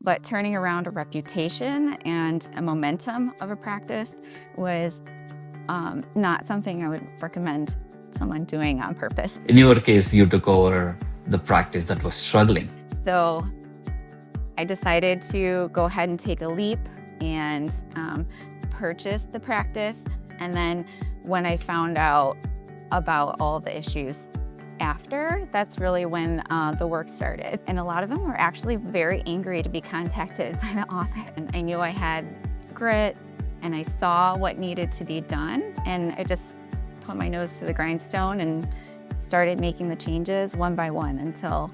But turning around a reputation and a momentum of a practice was not something I would recommend someone doing on purpose. In your case, you took over the practice that was struggling. So I decided to go ahead and take a leap and purchase the practice. And then when I found out about all the issues after, that's really when the work started. And a lot of them were actually very angry to be contacted by the office. And I knew I had grit and I saw what needed to be done. And I just put my nose to the grindstone and started making the changes one by one until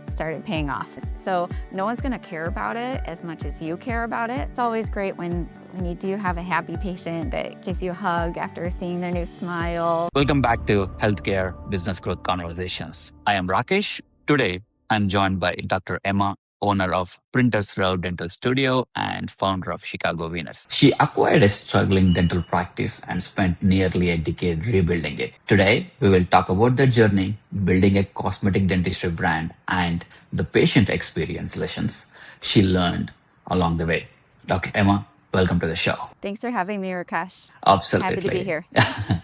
it started paying off. So no one's gonna care about it as much as you care about it. It's always great when you do have a happy patient that gives you a hug after seeing their new smile. Welcome back to Healthcare Business Growth Conversations. I am Rakesh. Today, I'm joined by Dr. Emma, owner of Printers Row Dental Studio and founder of Chicago Veneers. She acquired a struggling dental practice and spent nearly a decade rebuilding it. Today, we will talk about the journey, building a cosmetic dentistry brand, and the patient experience lessons she learned along the way. Dr. Emma, welcome to the show. Thanks for having me, Rakesh. Absolutely. Happy to be here.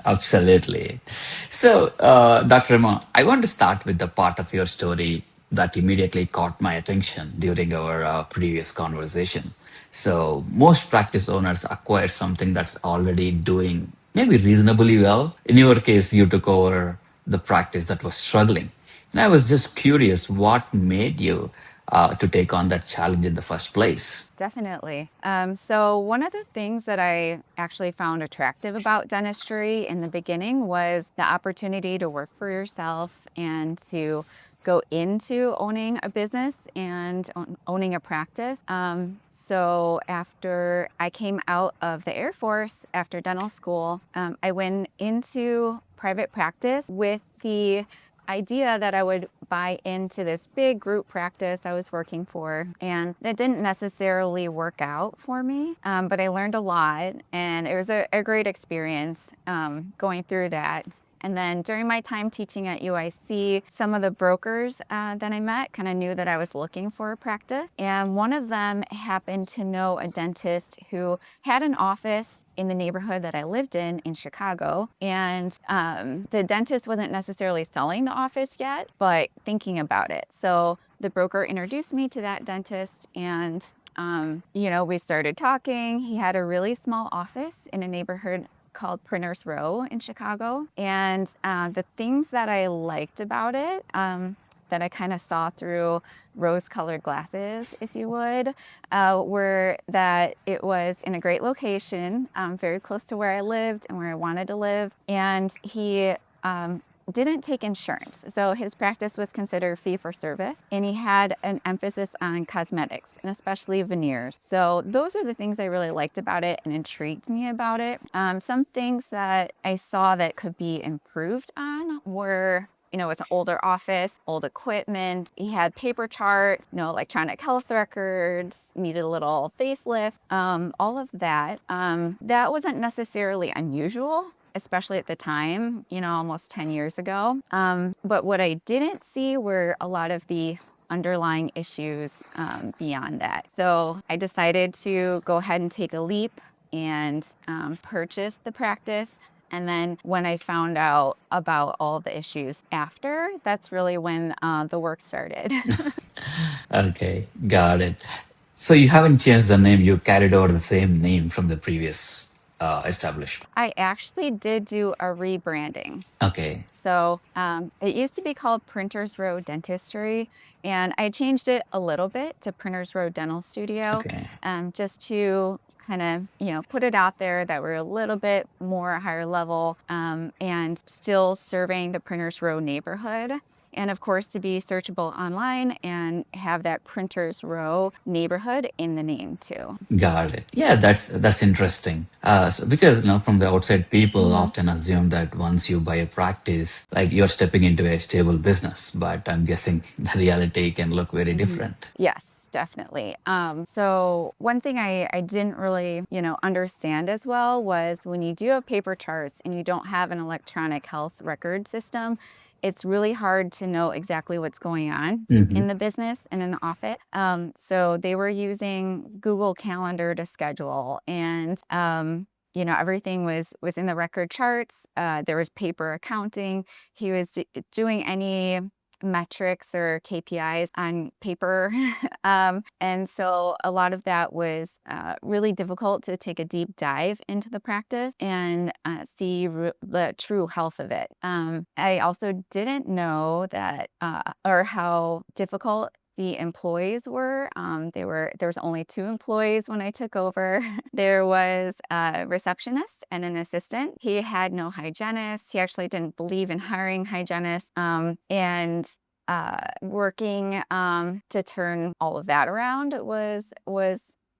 Absolutely. So, Dr. Emma, I want to start with the part of your story that immediately caught my attention during our previous conversation. So, most practice owners acquire something that's already doing maybe reasonably well. In your case, you took over the practice that was struggling. And I was just curious what made you to take on that challenge in the first place. Definitely. So one of the things that I actually found attractive about dentistry in the beginning was the opportunity to work for yourself and to go into owning a business and owning a practice. So after I came out of the Air Force after dental school, I went into private practice with the idea that I would buy into this big group practice I was working for, and that didn't necessarily work out for me, but I learned a lot, and it was a great experience going through that. And then during my time teaching at UIC, some of the brokers that I met kind of knew that I was looking for a practice. And one of them happened to know a dentist who had an office in the neighborhood that I lived in Chicago. And the dentist wasn't necessarily selling the office yet, but thinking about it. So the broker introduced me to that dentist, and we started talking. He had a really small office in a neighborhood called Printers Row in Chicago. And the things that I liked about it, that I kind of saw through rose-colored glasses, if you would, were that it was in a great location, very close to where I lived and where I wanted to live. And he didn't take insurance. So his practice was considered fee for service, and he had an emphasis on cosmetics and especially veneers. So those are the things I really liked about it and intrigued me about it. Some things that I saw that could be improved on were, it's an older office, old equipment. He had paper charts, electronic health records, needed a little facelift, all of that. That wasn't necessarily unusual, especially at the time, almost 10 years ago. But what I didn't see were a lot of the underlying issues beyond that. So I decided to go ahead and take a leap and purchase the practice. And then when I found out about all the issues after, that's really when the work started. Okay, got it. So you haven't changed the name, you carried over the same name from the previous establishment. I actually did do a rebranding. Okay. So it used to be called Printers Row Dentistry, and I changed it a little bit to Printers Row Dental Studio, Okay. just to kind of, put it out there that we're a little bit more higher level and still serving the Printers Row neighborhood. And of course, to be searchable online and have that Printers Row neighborhood in the name too. Got it. Yeah, that's interesting. So because from the outside, people often assume that once you buy a practice, like you're stepping into a stable business. But I'm guessing the reality can look very different. Yes, definitely. So one thing I didn't really, understand as well was when you do have paper charts and you don't have an electronic health record system, it's really hard to know exactly what's going on Hmm. in the business and in the office. So they were using Google Calendar to schedule, and everything was in the record charts. There was paper accounting. He was doing any metrics or KPIs on paper. And so a lot of that was really difficult to take a deep dive into the practice and see the true health of it. I also didn't know that or how difficult the employees were. There was only 2 employees when I took over. There was a receptionist and an assistant. He had no hygienist. He actually didn't believe in hiring hygienists. And working to turn all of that around was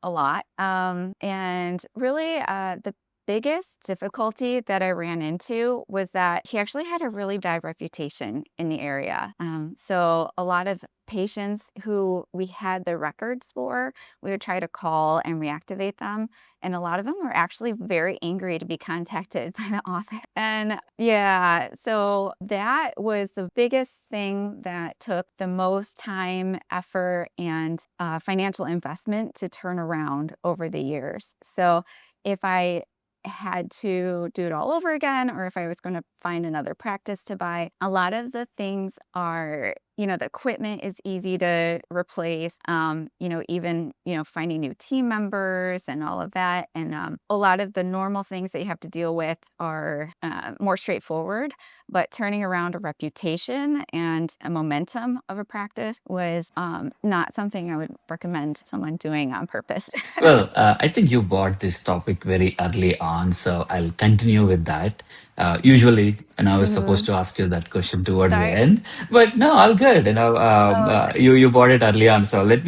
a lot. And really, the biggest difficulty that I ran into was that he actually had a really bad reputation in the area. So a lot of patients who we had the records for, we would try to call and reactivate them. And a lot of them were actually very angry to be contacted by the office. And yeah, so that was the biggest thing that took the most time, effort, and financial investment to turn around over the years. So if I had to do it all over again, or if I was going to find another practice to buy, a lot of the things are, the equipment is easy to replace. Even, finding new team members and all of that. And a lot of the normal things that you have to deal with are more straightforward, but turning around a reputation and a momentum of a practice was not something I would recommend someone doing on purpose. Well, I think you brought this topic very early on, so I'll continue with that. Usually, and I was supposed Hmm. to ask you that question towards the Sorry. end, but no, all good. Oh, okay. You brought it early on, so let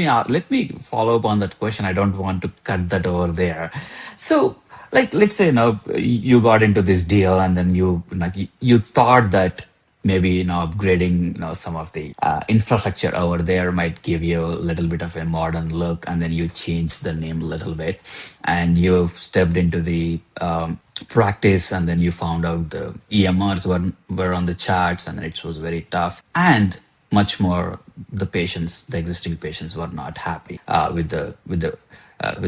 me follow up on that question. I don't want to cut that over there. So, like, let's say you got into this deal, and then you thought that maybe upgrading some of the infrastructure over there might give you a little bit of a modern look, and then you change the name a little bit, and you stepped into the practice, and then you found out the EMRs were on the charts, and it was very tough, and much more, the existing patients were not happy with the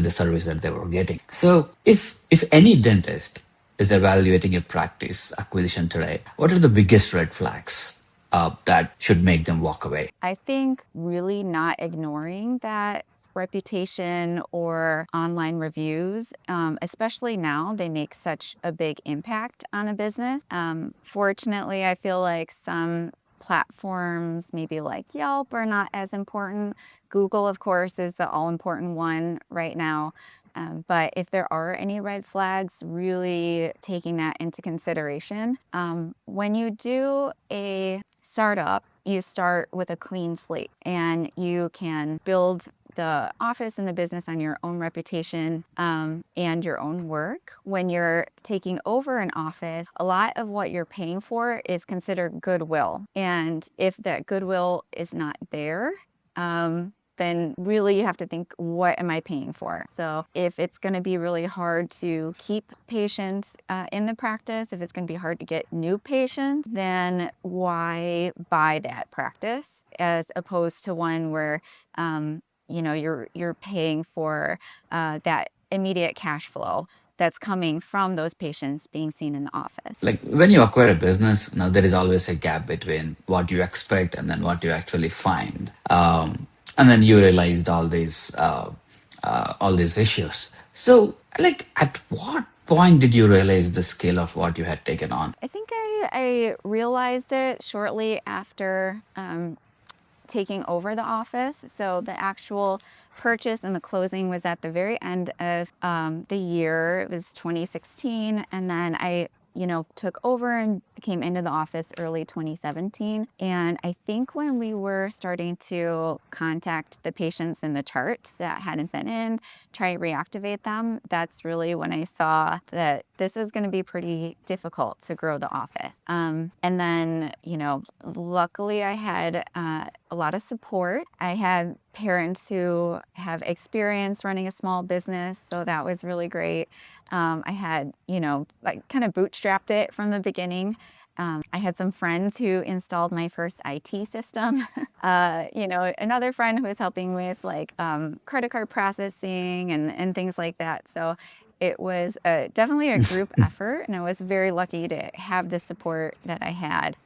service that they were getting. So if any dentist is evaluating a practice acquisition today, what are the biggest red flags that should make them walk away? I think really not ignoring that reputation or online reviews, especially now, they make such a big impact on a business. Fortunately, I feel like some platforms, maybe like Yelp, are not as important. Google, of course, is the all important one right now. But if there are any red flags, really taking that into consideration. When you do a startup, you start with a clean slate and you can build the office and the business on your own reputation and your own work. When you're taking over an office, a lot of what you're paying for is considered goodwill. And if that goodwill is not there, then really you have to think, what am I paying for? So if it's going to be really hard to keep patients in the practice, if it's going to be hard to get new patients, then why buy that practice as opposed to one where you're paying for that immediate cash flow that's coming from those patients being seen in the office. Like when you acquire a business, now there is always a gap between what you expect and then what you actually find, and then you realized all these issues. So, like, at what point did you realize the scale of what you had taken on? I think I realized it shortly after taking over the office. So the actual purchase and the closing was at the very end of the year. It was 2016. And then I, took over and came into the office early 2017. And I think when we were starting to contact the patients in the charts that hadn't been in, try to reactivate them, that's really when I saw that this is going to be pretty difficult to grow the office. And then, luckily I had a lot of support. I had parents who have experience running a small business, so that was really great. I had, I kind of bootstrapped it from the beginning. I had some friends who installed my first IT system. Another friend who was helping with like credit card processing and things like that. So it was definitely a group effort, and I was very lucky to have the support that I had.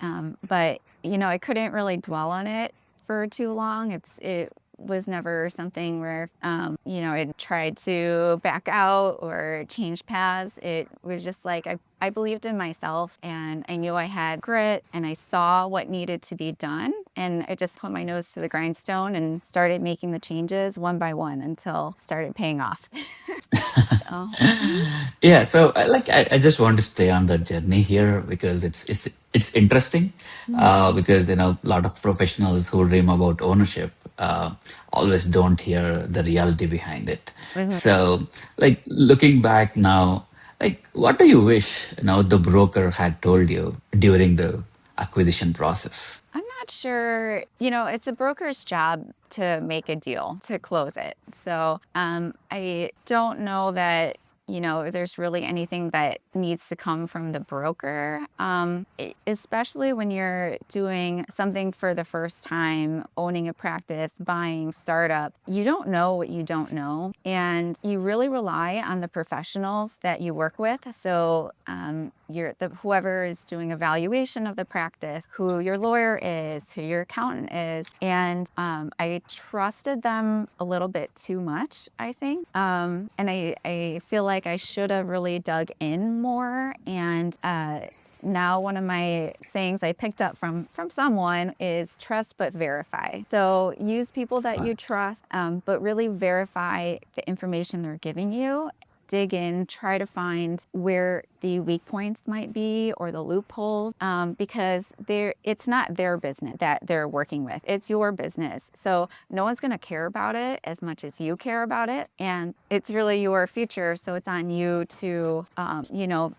But I couldn't really dwell on it for too long. It was never something where I tried to back out or change paths. It was just like I believed in myself, and I knew I had grit, and I saw what needed to be done, and I just put my nose to the grindstone and started making the changes one by one until it started paying off. So, mhm, Yeah, so I just want to stay on the journey here because it's interesting, mhm, because a lot of professionals who dream about ownership always don't hear the reality behind it. mhm. So like looking back now, like what do you wish the broker had told you during the acquisition process? I'm not sure. It's a broker's job to make a deal, to close it. So I don't know that, there's really anything that needs to come from the broker, especially when you're doing something for the first time, owning a practice, buying startup. You don't know what you don't know. And you really rely on the professionals that you work with. So whoever is doing evaluation of the practice, who your lawyer is, who your accountant is, and I trusted them a little bit too much, I think, and I feel like I should have really dug in more. And now one of my sayings I picked up from someone is trust but verify. So use people that you trust, but really verify the information they're giving you. Dig in, try to find where the weak points might be or the loopholes, because it's not their business that they're working with. It's your business. So no one's going to care about it as much as you care about it. And it's really your future. So it's on you to,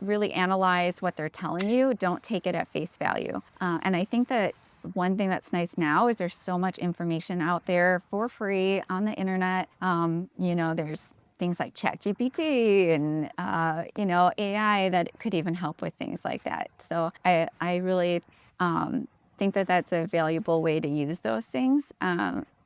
really analyze what they're telling you. Don't take it at face value. And I think that one thing that's nice now is there's so much information out there for free on the internet. There's things like ChatGPT and AI that could even help with things like that. So I really think that that's a valuable way to use those things,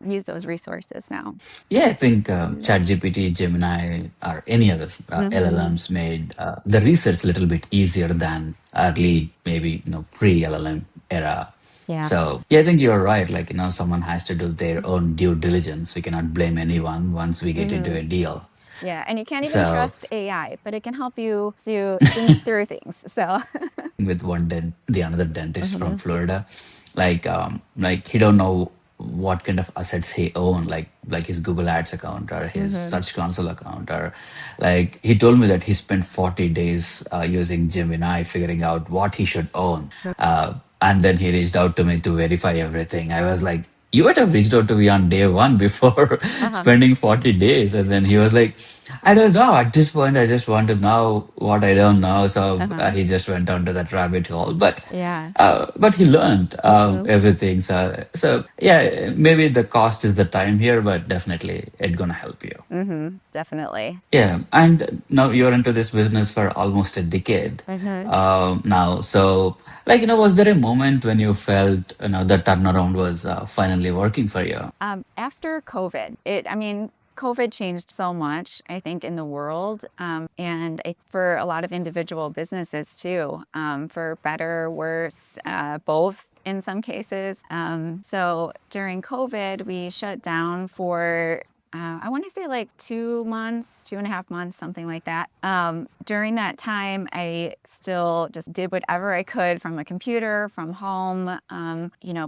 use those resources now. Yeah, I think ChatGPT, Gemini, or any other Mm-hmm. LLMs made the research a little bit easier than early, maybe pre-LLM era. Yeah. So yeah, I think you're right. Like someone has to do their own due diligence. We cannot blame anyone once we get into Mm-hmm. a deal. Yeah, and you can't even So trust AI, but it can help you to think through things. So. with the another dentist from Mm-hmm. Florida, like he don't know what kind of assets he own, like his Google Ads account or his Mm-hmm. Search Console account, or like he told me that he spent 40 days using Gemini figuring out what he should own, and then he reached out to me to verify everything. I was like, you would have reached out to me on day one before Uh-huh. spending 40 days. And then he was like, I don't know. At this point, I just want to know what I don't know. So Uh-huh. he just went down to that rabbit hole. Yeah. But he learned Mm-hmm. everything. So yeah, maybe the cost is the time here, but definitely it's gonna help you. Mm-hmm. Definitely. Yeah, and now you're into this business for almost a decade Mm-hmm. now. So, was there a moment when you felt, the turnaround was finally working for you? After COVID, COVID changed so much, I think, in the world, and for a lot of individual businesses too, for better, worse, both in some cases. So during COVID, we shut down for I want to say like 2 months, 2.5 months, something like that. During that time, I still just did whatever I could from a computer, from home,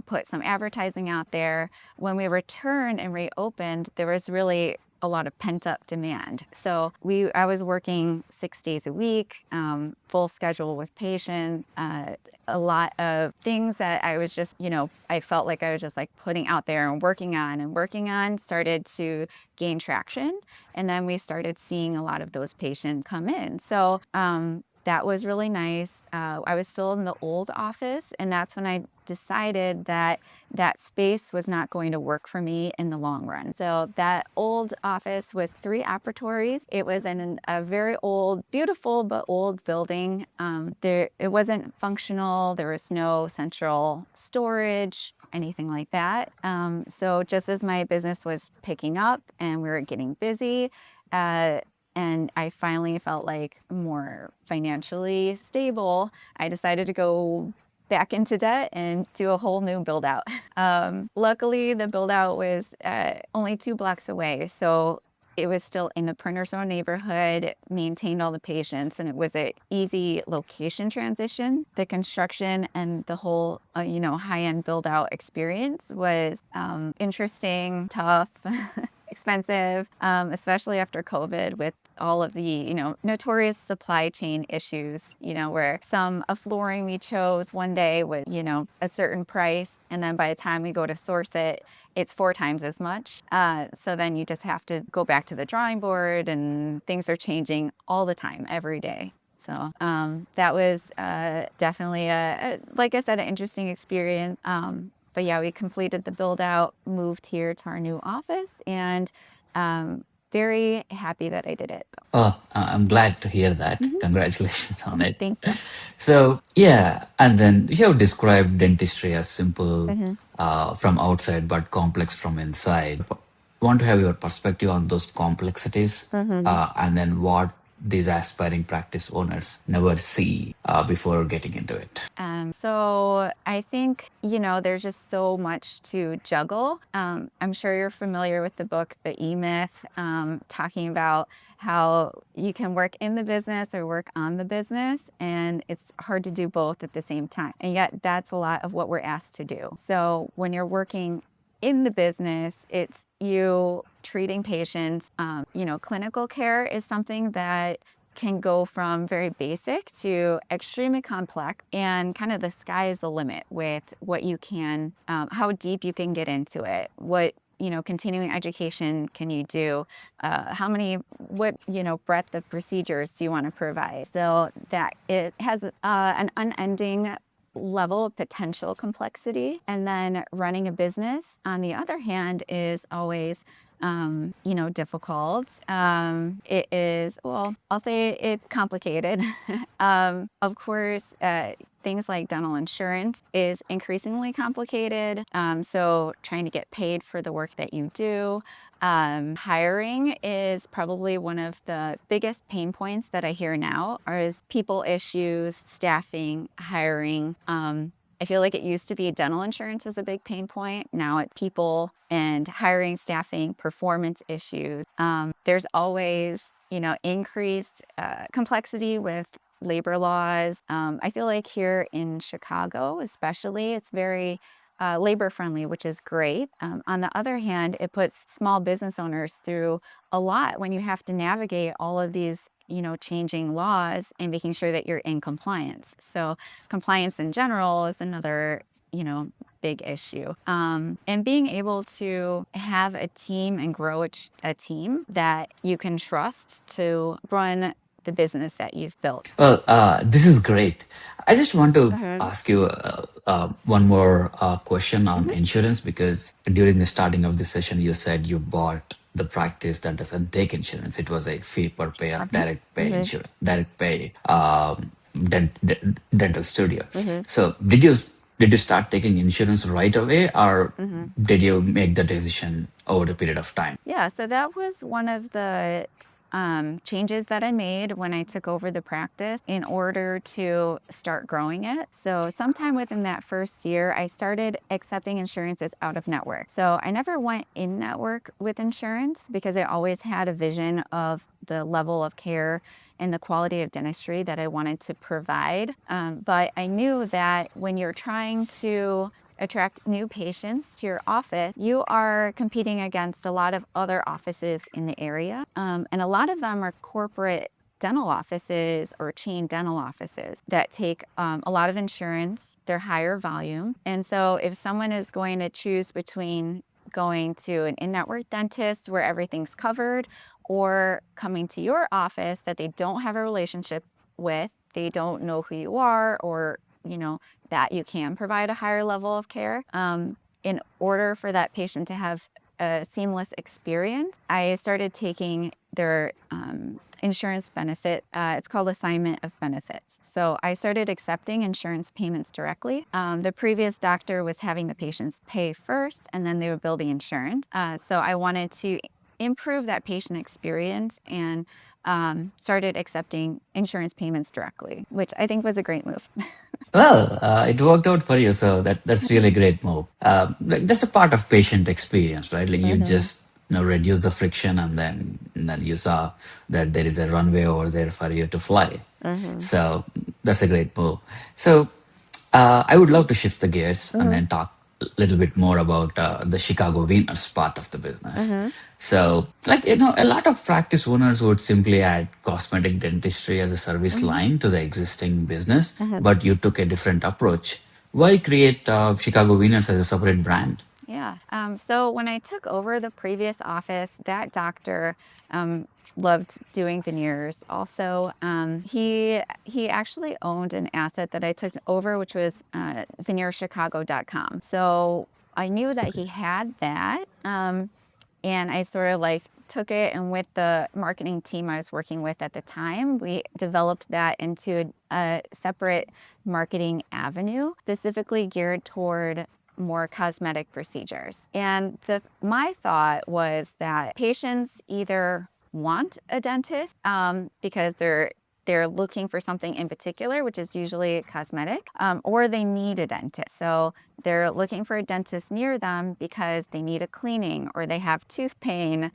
put some advertising out there. When we returned and reopened, there was really a lot of pent up demand. So I was working 6 days a week, full schedule with patients, a lot of things that I was just, I felt like I was just like putting out there and working on started to gain traction. And then we started seeing a lot of those patients come in. So that was really nice. I was still in the old office, and that's when I decided that that space was not going to work for me in the long run. So that old office was 3 operatories. It was in a very old, beautiful but old building. It wasn't functional. There was no central storage, anything like that. So just as my business was picking up and we were getting busy, uh, and I finally felt like more financially stable, I decided to go back into debt and do a whole new build out. Luckily, the build out was only 2 blocks away. So it was still in the printer zone neighborhood, maintained all the patients, and it was a easy location transition. The construction and the whole, high-end build-out experience was interesting, tough, expensive, especially after COVID with all of the, notorious supply chain issues, where a flooring we chose one day with, a certain price, and then by the time we go to source it, it's 4 times as much. So then you just have to go back to the drawing board, and things are changing all the time, every day. So that was definitely, like I said, an interesting experience. But yeah, we completed the build out, moved here to our new office, and very happy that I did it. Oh, I'm glad to hear that. Mhm. Congratulations on it. Thank you. So, yeah, and then you have described dentistry as simple Mhm. from outside but complex from inside. Want to have your perspective on those complexities Mhm. and then what these aspiring practice owners never see before getting into it. So I think, there's just so much to juggle. I'm sure you're familiar with the book, The E-Myth, talking about how you can work in the business or work on the business, and it's hard to do both at the same time. And yet that's a lot of what we're asked to do. So when you're working in the business, it's you treating patients. Clinical care is something that can go from very basic to extremely complex, and kind of the sky is the limit with what you can, how deep you can get into it. What, continuing education can you do? What, breadth of procedures do you want to provide? So that it has an unending level of potential complexity. And then running a business, on the other hand, is always difficult. It is, well, I'll say it's complicated. Of course, things like dental insurance is increasingly complicated. So trying to get paid for the work that you do. Hiring is probably one of the biggest pain points that I hear now is people issues, staffing, hiring. I feel like it used to be dental insurance was a big pain point. Now it's people and hiring, staffing, performance issues. There's always, increased complexity with labor laws. I feel like here in Chicago, especially, it's very labor friendly, which is great. On the other hand, it puts small business owners through a lot when you have to navigate all of these, changing laws and making sure that you're in compliance. So compliance in general is another, big issue. And being able to have a team and grow a team that you can trust to run the business that you've built. Well, this is great. I just want Go to ahead. ask you one more question on Mhm. insurance because during the starting of this session, you said you bought the practice that doesn't take insurance. It was a fee per pay or Mhm. direct pay Mhm. insurance, direct pay dental studio. Mhm. So did you start taking insurance right away, or Mhm. did you make the decision over a period of time? Yeah, so that was one of the changes that I made when I took over the practice in order to start growing it. So, sometime within that first year, I started accepting insurances out of network. So, I never went in network with insurance because I always had a vision of the level of care and the quality of dentistry that I wanted to provide. But I knew that when you're trying to attract new patients to your office, you are competing against a lot of other offices in the area. And a lot of them are corporate dental offices or chain dental offices that take a lot of insurance, they're higher volume. And so if someone is going to choose between going to an in-network dentist where everything's covered or coming to your office that they don't have a relationship with, they don't know who you are, or, that you can provide a higher level of care. In order for that patient to have a seamless experience, I started taking their insurance benefit. It's called assignment of benefits. So I started accepting insurance payments directly. The previous doctor was having the patients pay first, and then they would bill the insurance. So I wanted to improve that patient experience, and started accepting insurance payments directly, which I think was a great move. Well, it worked out for you, so that's really great move. Like that's a part of patient experience, right? Like you Mhm. just reduce the friction, and then you saw that there is a runway over there for you to fly. Mhm. So that's a great move. So I would love to shift the gears and Mhm. then talk a little bit more about the Chicago Veneers part of the business. Mhm. So, like, a lot of practice owners would simply add cosmetic dentistry as a service Mhm. line to the existing business, Mhm. but you took a different approach. Why create Chicago Veneers as a separate brand? Yeah. So when I took over the previous office, that doctor um, loved doing veneers. Also, he actually owned an asset that I took over, which was veneerchicago.com. So I knew that Okay. he had that. And I sort of like took it, and with the marketing team I was working with at the time, we developed that into a separate marketing avenue, specifically geared toward more cosmetic procedures. And my thought was that patients either want a dentist because they're looking for something in particular, which is usually cosmetic, or they need a dentist. So they're looking for a dentist near them because they need a cleaning, or they have tooth pain,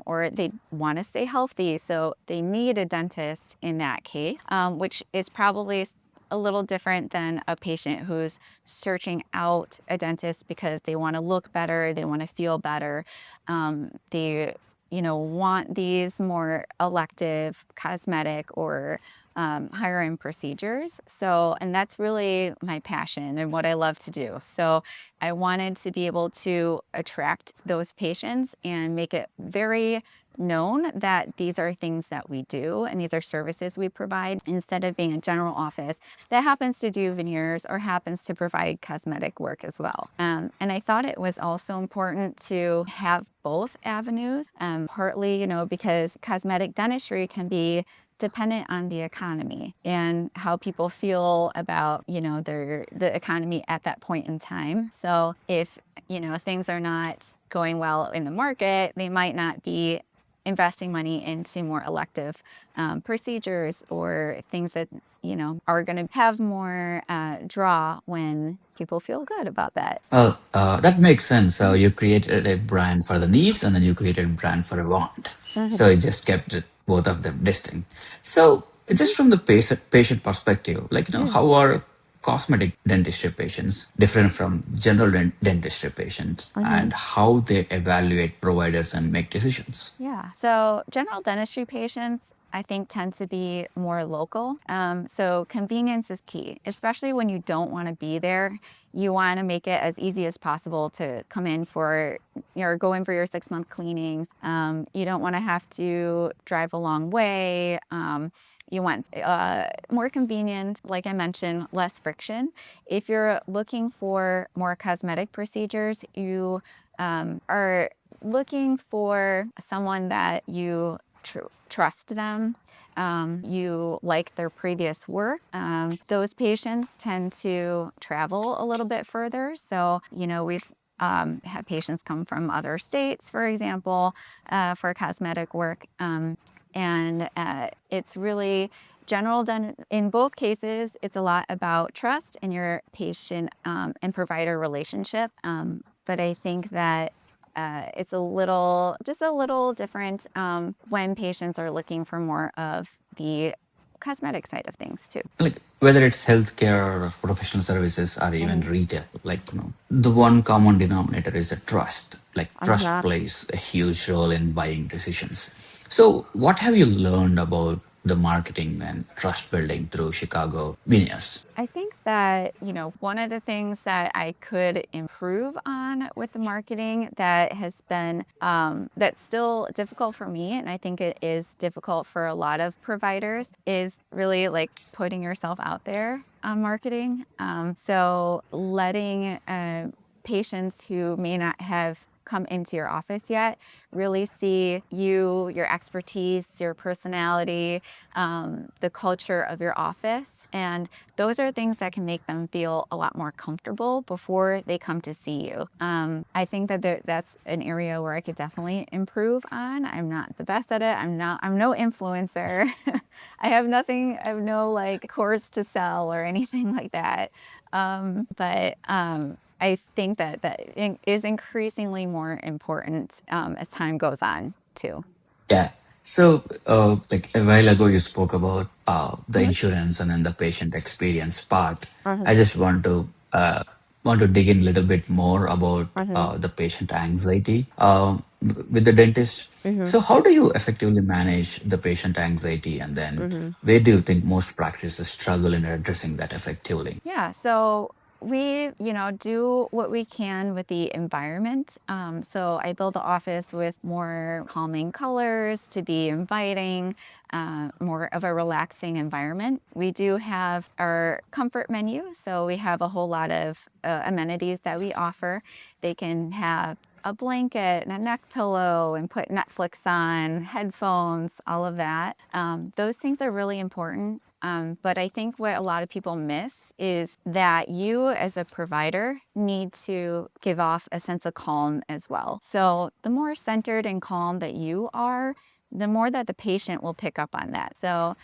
or they want to stay healthy. So they need a dentist in that case, which is probably a little different than a patient who's searching out a dentist because they want to look better, they want to feel better. They want these more elective cosmetic or higher end procedures. So, and that's really my passion and what I love to do. So, I wanted to be able to attract those patients and make it very known that these are things that we do and these are services we provide, instead of being a general office that happens to do veneers or happens to provide cosmetic work as well. And I thought it was also important to have both avenues, partly, because cosmetic dentistry can be dependent on the economy and how people feel about, the economy at that point in time. So if, things are not going well in the market, they might not be investing money into more elective procedures, or things that, are going to have more draw when people feel good about that. Well, that makes sense. So Mhm. you created a brand for the needs, and then you created a brand for a want. So Mhm. it just kept both of them distinct. So Mhm. just from the patient perspective, like, Yeah. how are cosmetic dentistry patients different from general dentistry patients, Mhm. and how they evaluate providers and make decisions? Yeah. So general dentistry patients, I think, tend to be more local. So convenience is key, especially when you don't want to be there. You want to make it as easy as possible to come in for, go in for your 6-month cleanings. You don't want to have to drive a long way. You want more convenient, like I mentioned, less friction. If you're looking for more cosmetic procedures, you are looking for someone that you trust them, you like their previous work. Those patients tend to travel a little bit further. So, we've had patients come from other states, for example, for cosmetic work. And it's really in both cases, it's a lot about trust and your patient and provider relationship. But I think that it's just a little different when patients are looking for more of the cosmetic side of things too. Like whether it's healthcare or professional services or even Mhm. retail, like, the one common denominator is a trust. Like trust Uh-huh. plays a huge role in buying decisions. So what have you learned about the marketing and trust building through Chicago Veneers? I think that, one of the things that I could improve on with the marketing that has been, that's still difficult for me, and I think it is difficult for a lot of providers, is really like putting yourself out there on marketing. So letting patients who may not have come into your office yet really see you, your expertise, your personality, the culture of your office. And those are things that can make them feel a lot more comfortable before they come to see you. I think that that's an area where I could definitely improve on. I'm not the best at it. I'm no influencer. I have no like course to sell or anything like that. But I think that is increasingly more important as time goes on too. Yeah. So, like a while ago, you spoke about the Mhm, insurance and then the patient experience part. mhm, I just want to dig in a little bit more about mhm, the patient anxiety with the dentist. mhm, So, how do you effectively manage the patient anxiety, and then mhm. where do you think most practices struggle in addressing that effectively? Yeah, so we, do what we can with the environment. So I build the office with more calming colors to be inviting, more of a relaxing environment. We do have our comfort menu, so we have a whole lot of amenities that we offer. They can have a blanket and a neck pillow and put Netflix on, headphones, all of that. Those things are really important. But I think what a lot of people miss is that you, as a provider, need to give off a sense of calm as well. So the more centered and calm that you are, the more that the patient will pick up on that. So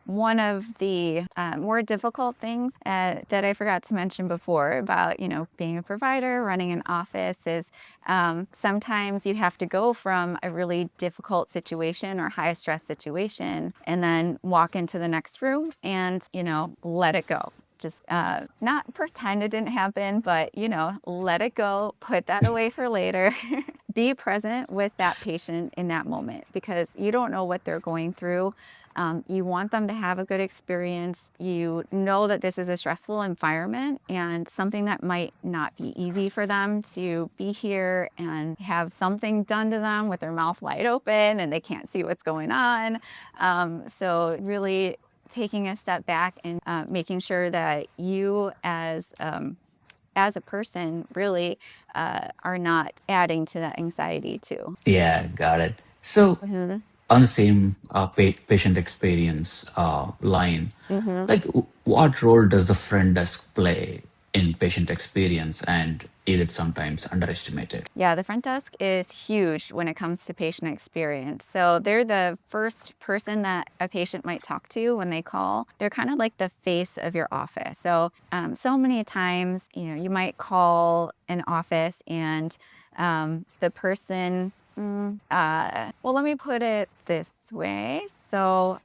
one of the more difficult things that I forgot to mention before about, being a provider, running an office is sometimes you have to go from a really difficult situation or high stress situation and then walk into the next room and, let it go. Just not pretend it didn't happen, but, let it go, put that away for later. Be present with that patient in that moment because you don't know what they're going through. You want them to have a good experience. You know that this is a stressful environment and something that might not be easy for them to be here and have something done to them with their mouth wide open and they can't see what's going on. So really taking a step back and making sure that you as a person really are not adding to that anxiety too. Yeah, got it. So, Mhm. on the same patient experience line, Mhm. like what role does the front desk play in patient experience, and is it sometimes underestimated? Yeah, the front desk is huge when it comes to patient experience. So they're the first person that a patient might talk to when they call. They're kind of like the face of your office. So, so many times, you might call an office and the person, well, let me put it this way. So,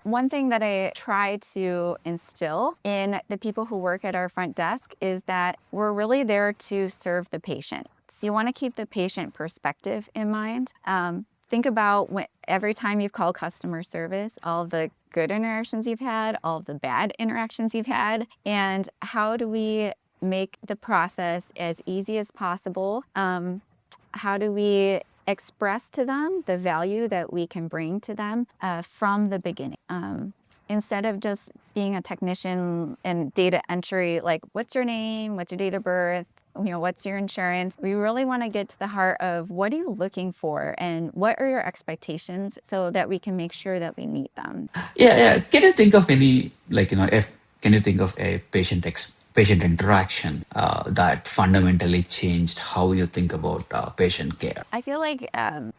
one thing that I try to instill in the people who work at our front desk is that we're really there to serve the patient. So you want to keep the patient perspective in mind. Think about every time you've called customer service, all the good interactions you've had, all of the bad interactions you've had, and how do we make the process as easy as possible? How do we express to them the value that we can bring to them from the beginning? Instead of just being a technician and data entry, like what's your name, what's your date of birth, what's your insurance? We really want to get to the heart of what are you looking for and what are your expectations so that we can make sure that we meet them. Yeah, yeah. Can you think of any, like, if can you think of a patient interaction that fundamentally changed how you think about patient care? I feel like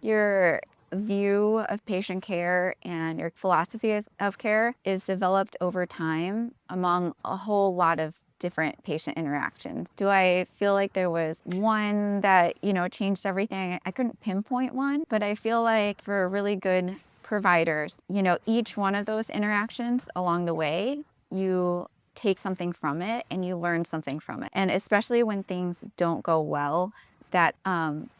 your view of patient care and your philosophy of care is developed over time among a whole lot of different patient interactions. Do I feel like there was one that, changed everything? I couldn't pinpoint one, but I feel like for really good providers, each one of those interactions along the way, you take something from it and you learn something from it. And especially when things don't go well, that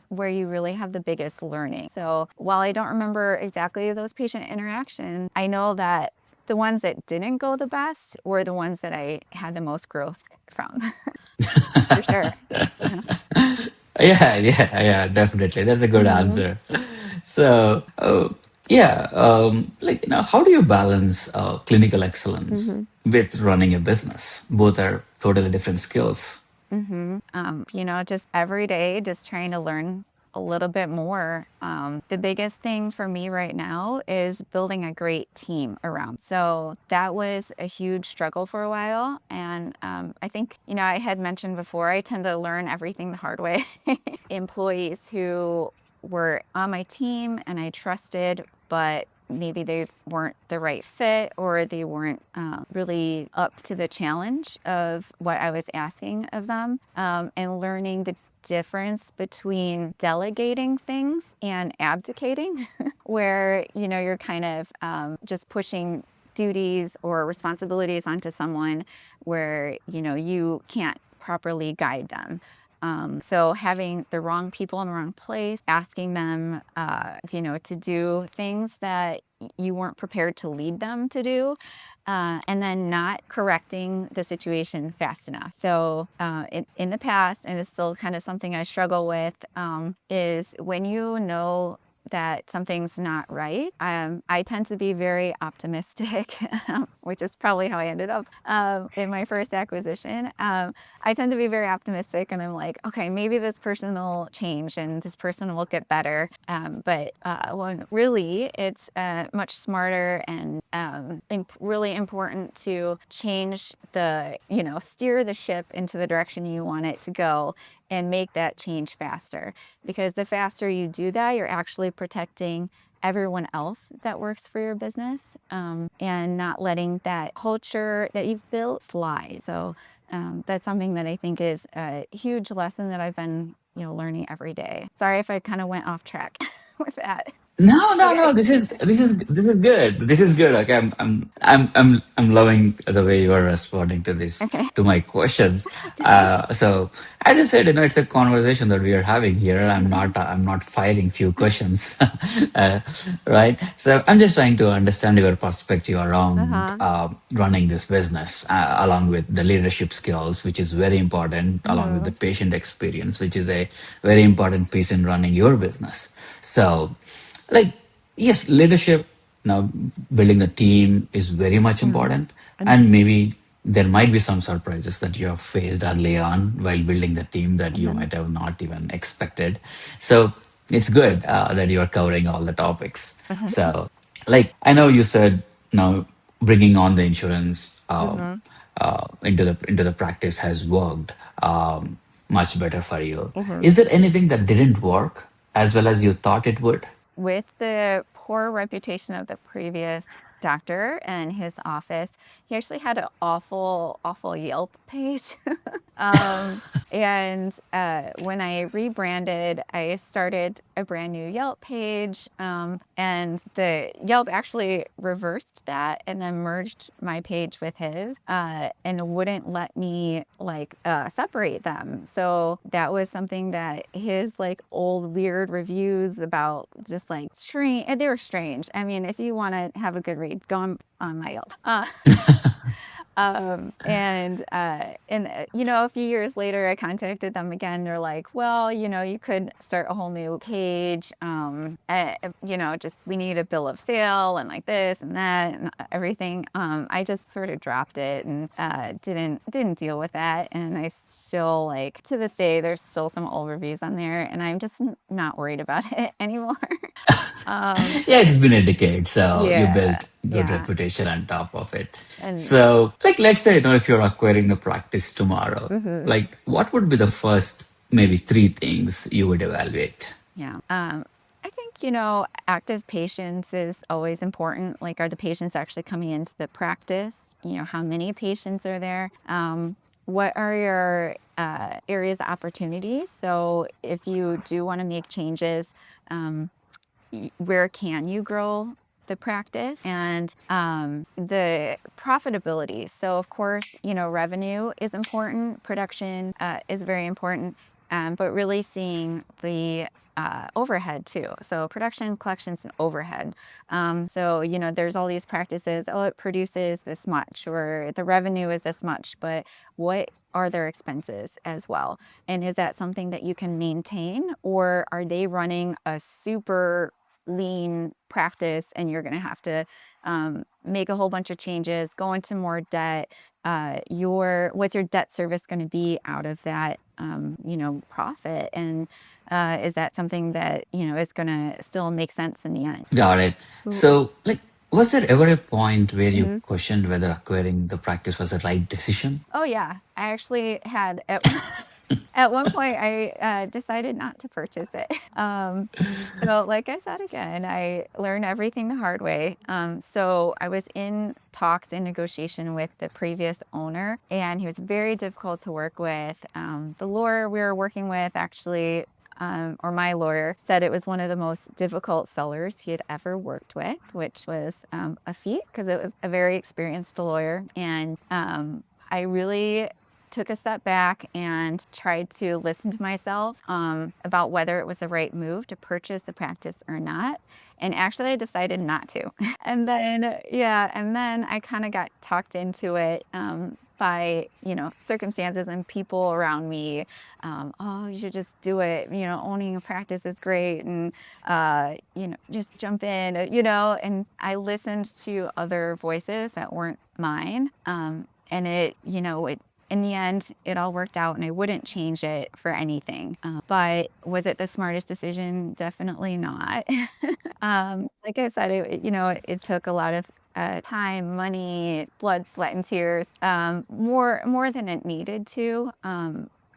where you really have the biggest learning. So while I don't remember exactly those patient interactions, I know that the ones that didn't go the best were the ones that I had the most growth from, for sure. Yeah. Yeah, definitely. That's a good Hmm. answer. So, yeah, like, how do you balance clinical excellence Hmm. with running a business? Both are totally different skills. Just every day, just trying to learn a little bit more. The biggest thing for me right now is building a great team around. So that was a huge struggle for a while. And I think, I had mentioned before, I tend to learn everything the hard way. Employees who were on my team and I trusted, but maybe they weren't the right fit or they weren't really up to the challenge of what I was asking of them, and learning the difference between delegating things and abdicating, where you're kind of just pushing duties or responsibilities onto someone where you can't properly guide them. So having the wrong people in the wrong place, asking them, to do things that you weren't prepared to lead them to do, and then not correcting the situation fast enough. So in the past, and it's still kind of something I struggle with, is when that something's not right. I tend to be very optimistic, which is probably how I ended up in my first acquisition. I tend to be very optimistic, and I'm like, okay, maybe this person will change and this person will get better. But when really, it's much smarter and really important to change steer the ship into the direction you want it to go and make that change faster. Because the faster you do that, you're actually protecting everyone else that works for your business, and not letting that culture that you've built slide. So that's something that I think is a huge lesson that I've been, learning every day. Sorry if I kind of went off track with that. No, no, Okay. no. This is good. This is good. Okay, I'm loving the way you are responding to this, Okay. to my questions. It's okay. So as I said, it's a conversation that we are having here. I'm not firing few questions, uh, right? So I'm just trying to understand your perspective around Uh-huh. running this business, along with the leadership skills, which is very important, along with the Hmm. patient experience, which is a very important piece in running your business. So, like, yes, leadership, now building a team is very much Hmm. important, and maybe there might be some surprises that you have faced early on while building the team that you Hmm. might have not even expected. So it's good that you are covering all the topics. Hmm. So, like, I know you said now bringing on the insurance Hmm. into the practice has worked much better for you. Hmm. Is there anything that didn't work as well as you thought it would? With the poor reputation of the previous doctor and his office, he actually had an awful, awful Yelp page. Um, and when I rebranded, I started a brand new Yelp page, and the Yelp actually reversed that and then merged my page with his, and wouldn't let me separate them. So that was something that his old weird reviews about just strange, and they were strange. I mean, if you want to have a good read, go on my Yelp. A few years later, I contacted them again. They're like, well, you could start a whole new page. Just we need a bill of sale and like this and that and everything. I just sort of dropped it and didn't deal with that. And I still to this day, there's still some old reviews on there, and I'm just not worried about it anymore. um, Yeah, it's been a decade, so you yeah, built good yeah, reputation on top of it. and. So, like, let's say, if you're acquiring a practice tomorrow, Mhm. like, what would be the first maybe three things you would evaluate? Yeah. I think, active patients is always important. Like, are the patients actually coming into the practice? How many patients are there? What are your areas of opportunity? So, if you do want to make changes, um, where can you grow the practice? And the profitability. So, of course, revenue is important, production is very important. but really seeing the overhead too. So production, collections, and overhead. So, there's all these practices. Oh, it produces this much, or the revenue is this much, but what are their expenses as well? And is that something that you can maintain, or are they running a super lean practice and you're going to have to make a whole bunch of changes, go into more debt? What's your debt service going to be out of that, profit? And is that something that, is going to still make sense in the end? Got it. Ooh. So, like, was there ever a point where you Mhm. questioned whether acquiring the practice was the right decision? Oh yeah, I actually had at one point I decided not to purchase it. So like I said again, I learned everything the hard way. So I was in talks in negotiation with the previous owner, and he was very difficult to work with. The lawyer we were working with actually, or my lawyer, said it was one of the most difficult sellers he had ever worked with, which was a feat because it was a very experienced lawyer. And I really took a step back and tried to listen to myself about whether it was the right move to purchase the practice or not. And actually, I decided not to. And then, yeah, and then I kind of got talked into it by, circumstances and people around me. Oh, you should just do it. Owning a practice is great. And, just jump in, and I listened to other voices that weren't mine. And it in the end, it all worked out and I wouldn't change it for anything. But was it the smartest decision? Definitely not. Like I said, it took a lot of time, money, blood, sweat, and tears, more than it needed to.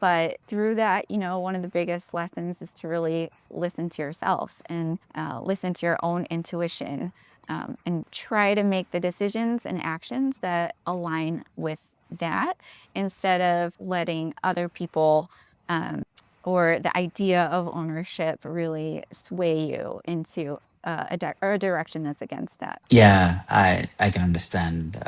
But through that, one of the biggest lessons is to really listen to yourself and listen to your own intuition, and try to make the decisions and actions that align with that instead of letting other people, um, or the idea of ownership really sway you into a direction that's against that. Yeah, I can understand.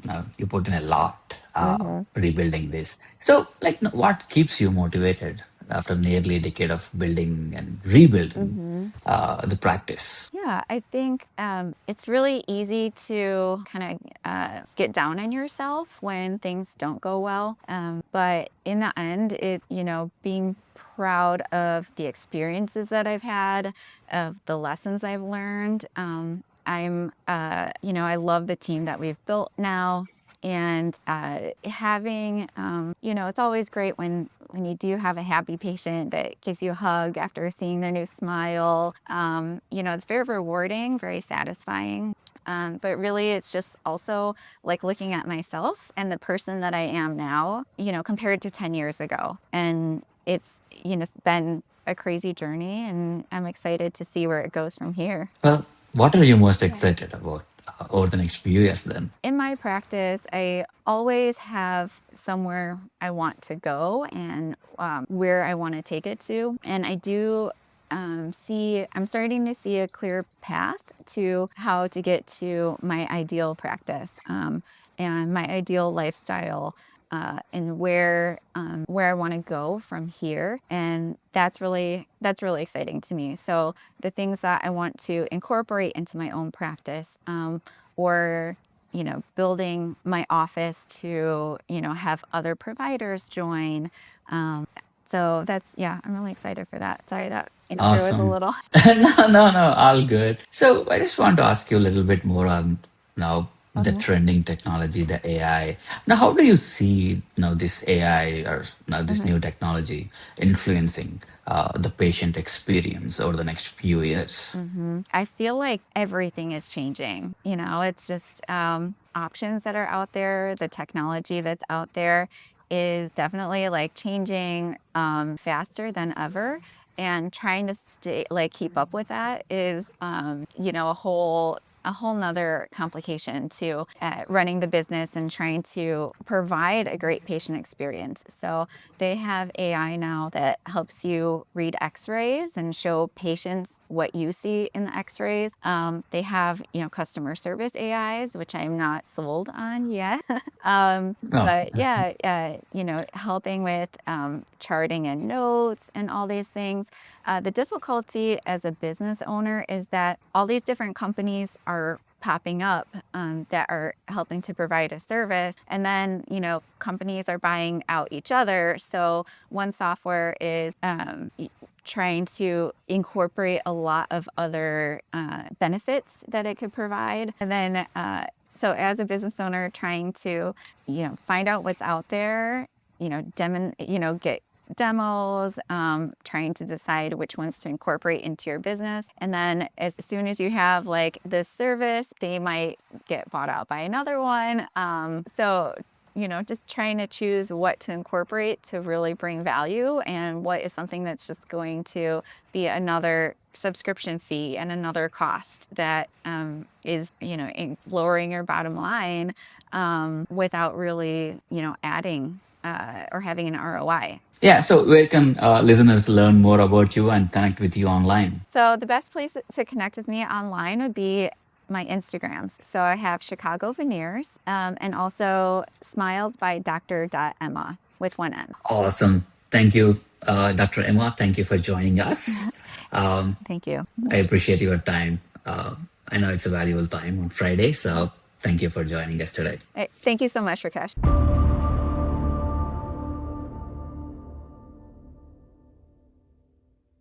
Now you put in a lot Hmm. rebuilding this. So, like, what keeps you motivated after nearly a decade of building and rebuilding Hmm. the practice? Yeah, I think it's really easy to kind of get down on yourself when things don't go well. But in the end, being proud of the experiences that I've had, of the lessons I've learned. I love the team that we've built now. And having, it's always great when you do have a happy patient that gives you a hug after seeing their new smile. It's very rewarding, very satisfying. But really, it's just also like looking at myself and the person that I am now, compared to 10 years ago. And it's been a crazy journey, and I'm excited to see where it goes from here. Well, what are you most Yeah. excited about over the next few years then? In my practice, I always have somewhere I want to go and where I want to take it to. And I do I'm starting to see a clear path to how to get to my ideal practice, and my ideal lifestyle. And where I want to go from here, and that's really exciting to me. So the things that I want to incorporate into my own practice, or building my office to, have other providers join. Um, so yeah, I'm really excited for that. Sorry, that answer was a Awesome. little. No, all good. So I just want to ask you a little bit more on now the Mhm, trending technology, the AI. Now, how do you see now this AI or now this mhm. new technology influencing the patient experience over the next few years? I feel like everything is changing. It's just options that are out there. The technology that's out there is definitely like changing faster than ever. And trying to keep up with that is, a whole a whole nother complication to running the business and trying to provide a great patient experience. So they have AI now that helps you read x-rays and show patients what you see in the x-rays. They have, customer service AIs, which I'm not sold on yet. Oh, But yeah, helping with charting and notes and all these things. The difficulty as a business owner is that all these different companies are popping up that are helping to provide a service. And then, companies are buying out each other. So one software is trying to incorporate a lot of other benefits that it could provide. And then, so as a business owner, trying to, find out what's out there, get demos, trying to decide which ones to incorporate into your business. And then as soon as you have like this service, they might get bought out by another one. Just trying to choose what to incorporate to really bring value and what is something that's just going to be another subscription fee and another cost that is, lowering your bottom line without really, adding or having an ROI. yeah. So where can listeners learn more about you and connect with you online? So the best place to connect with me online would be my Instagrams. So I have Chicago Veneers and also Smiles by Dr. Emma with one N. Awesome. Thank you, Dr. Emma. Thank you for joining us. Thank you. I appreciate your time. I know it's a valuable time on Friday, so thank you for joining us today. Thank you so much, Rakesh.